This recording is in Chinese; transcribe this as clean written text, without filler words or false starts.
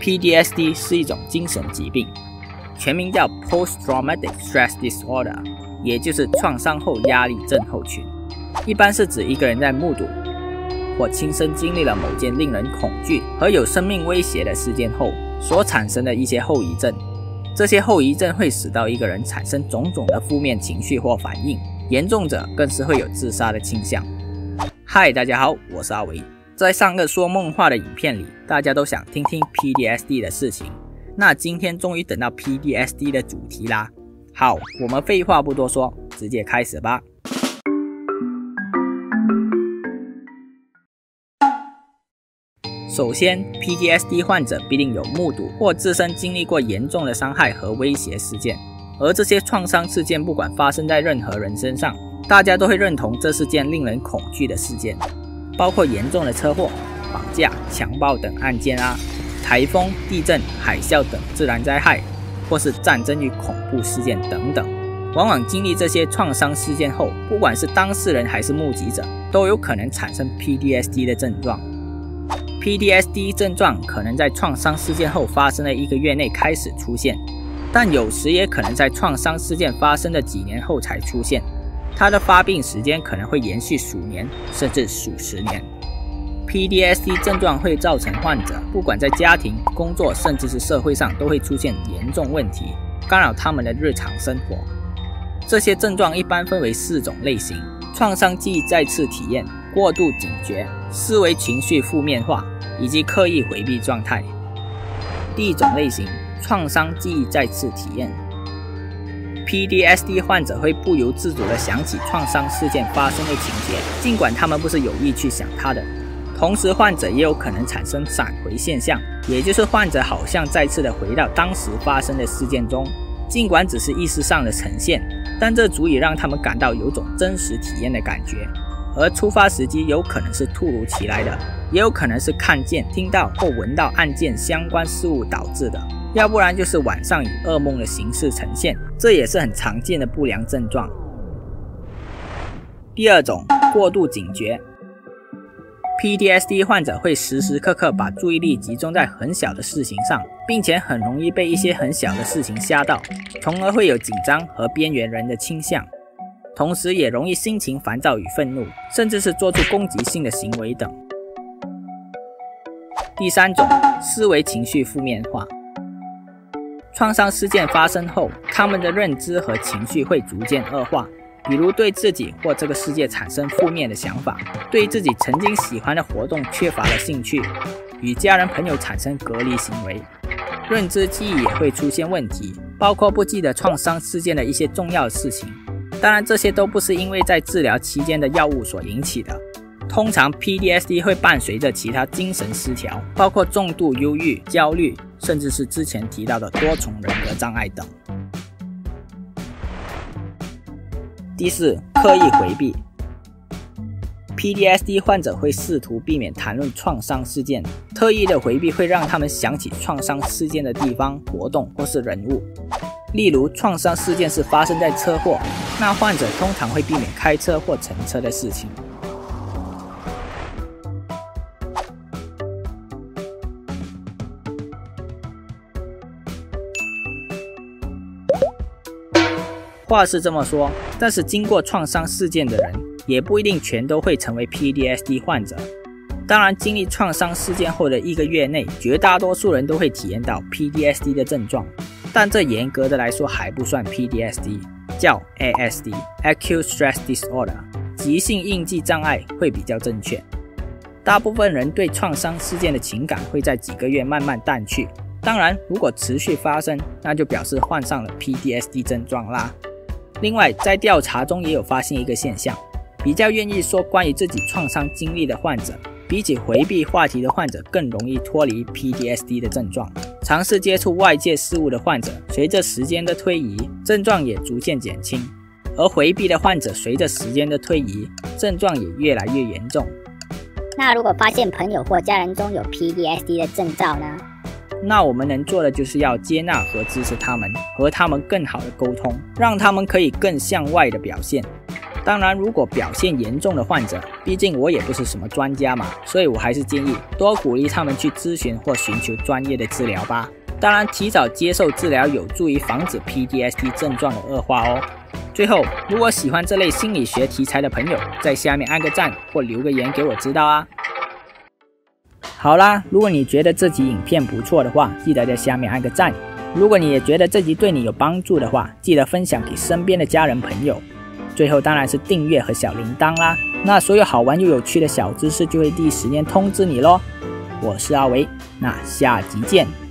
PTSD 是一种精神疾病，全名叫 Post-Traumatic Stress Disorder， 也就是创伤后压力症候群。一般是指一个人在目睹或亲身经历了某件令人恐惧和有生命威胁的事件后所产生的一些后遗症。这些后遗症会使到一个人产生种种的负面情绪或反应，严重者更是会有自杀的倾向。嗨，大家好，我是阿维。在上个说梦话的影片里，大家都想听听 PTSD 的事情，那今天终于等到 PTSD 的主题啦。好，我们废话不多说，直接开始吧。首先 ，PTSD 患者必定有目睹或自身经历过严重的伤害和威胁事件，而这些创伤事件不管发生在任何人身上，大家都会认同这是件令人恐惧的事件，包括严重的车祸、绑架、强暴等案件啊，台风、地震、海啸等自然灾害，或是战争与恐怖事件等等。往往经历这些创伤事件后，不管是当事人还是目击者，都有可能产生 PTSD 的症状。PTSD 症状可能在创伤事件后发生的1个月内开始出现，但有时也可能在创伤事件发生的几年后才出现。它的发病时间可能会延续数年，甚至数十年。PTSD 症状会造成患者不管在家庭、工作，甚至是社会上都会出现严重问题，干扰他们的日常生活。这些症状一般分为4种类型：创伤记忆再次体验、过度警觉、思维情绪负面化以及刻意回避状态。第一种类型，创伤记忆再次体验。PTSD 患者会不由自主地想起创伤事件发生的情节，尽管他们不是有意去想它的。同时，患者也有可能产生闪回现象，也就是患者好像再次地回到当时发生的事件中，尽管只是意识上的呈现，但这足以让他们感到有种真实体验的感觉。而触发时机有可能是突如其来的，也有可能是看见、听到或闻到案件相关事物导致的，要不然就是晚上以噩梦的形式呈现，这也是很常见的不良症状。第二种，过度警觉。PTSD 患者会时时刻刻把注意力集中在很小的事情上，并且很容易被一些很小的事情吓到，从而会有紧张和边缘人的倾向，同时也容易心情烦躁与愤怒，甚至是做出攻击性的行为等。第三种，思维情绪负面化。创伤事件发生后，他们的认知和情绪会逐渐恶化，比如对自己或这个世界产生负面的想法，对自己曾经喜欢的活动缺乏了兴趣，与家人朋友产生隔离行为，认知记忆也会出现问题，包括不记得创伤事件的一些重要的事情。当然，这些都不是因为在治疗期间的药物所引起的。通常 PTSD 会伴随着其他精神失调，包括重度忧郁、焦虑，甚至是之前提到的多重人格障碍等。第4，刻意回避。PTSD 患者会试图避免谈论创伤事件，特意的回避会让他们想起创伤事件的地方、活动或是人物。例如，创伤事件是发生在车祸，那患者通常会避免开车或乘车的事情。话是这么说，但是经过创伤事件的人也不一定全都会成为 PTSD 患者。当然，经历创伤事件后的1个月内，绝大多数人都会体验到 PTSD 的症状，但这严格的来说还不算 PTSD， 叫 ASD（Acute Stress Disorder）， 急性应激障碍会比较正确。大部分人对创伤事件的情感会在几个月慢慢淡去，当然，如果持续发生，那就表示患上了 PTSD 症状啦。另外，在调查中也有发现一个现象，比较愿意说关于自己创伤经历的患者，比起回避话题的患者更容易脱离 PTSD 的症状。尝试接触外界事物的患者，随着时间的推移，症状也逐渐减轻；而回避的患者，随着时间的推移，症状也越来越严重。那如果发现朋友或家人中有 PTSD 的征兆呢？那我们能做的就是要接纳和支持他们，和他们更好的沟通，让他们可以更向外的表现。当然，如果表现严重的患者，毕竟我也不是什么专家嘛，所以我还是建议多鼓励他们去咨询或寻求专业的治疗吧。当然，提早接受治疗有助于防止 PTSD 症状的恶化哦。最后，如果喜欢这类心理学题材的朋友，在下面按个赞或留个言给我知道啊。好啦，如果你觉得这集影片不错的话，记得在下面按个赞。如果你也觉得这集对你有帮助的话，记得分享给身边的家人朋友。最后当然是订阅和小铃铛啦，那所有好玩又有趣的小知识就会第一时间通知你咯。我是阿维，那下集见。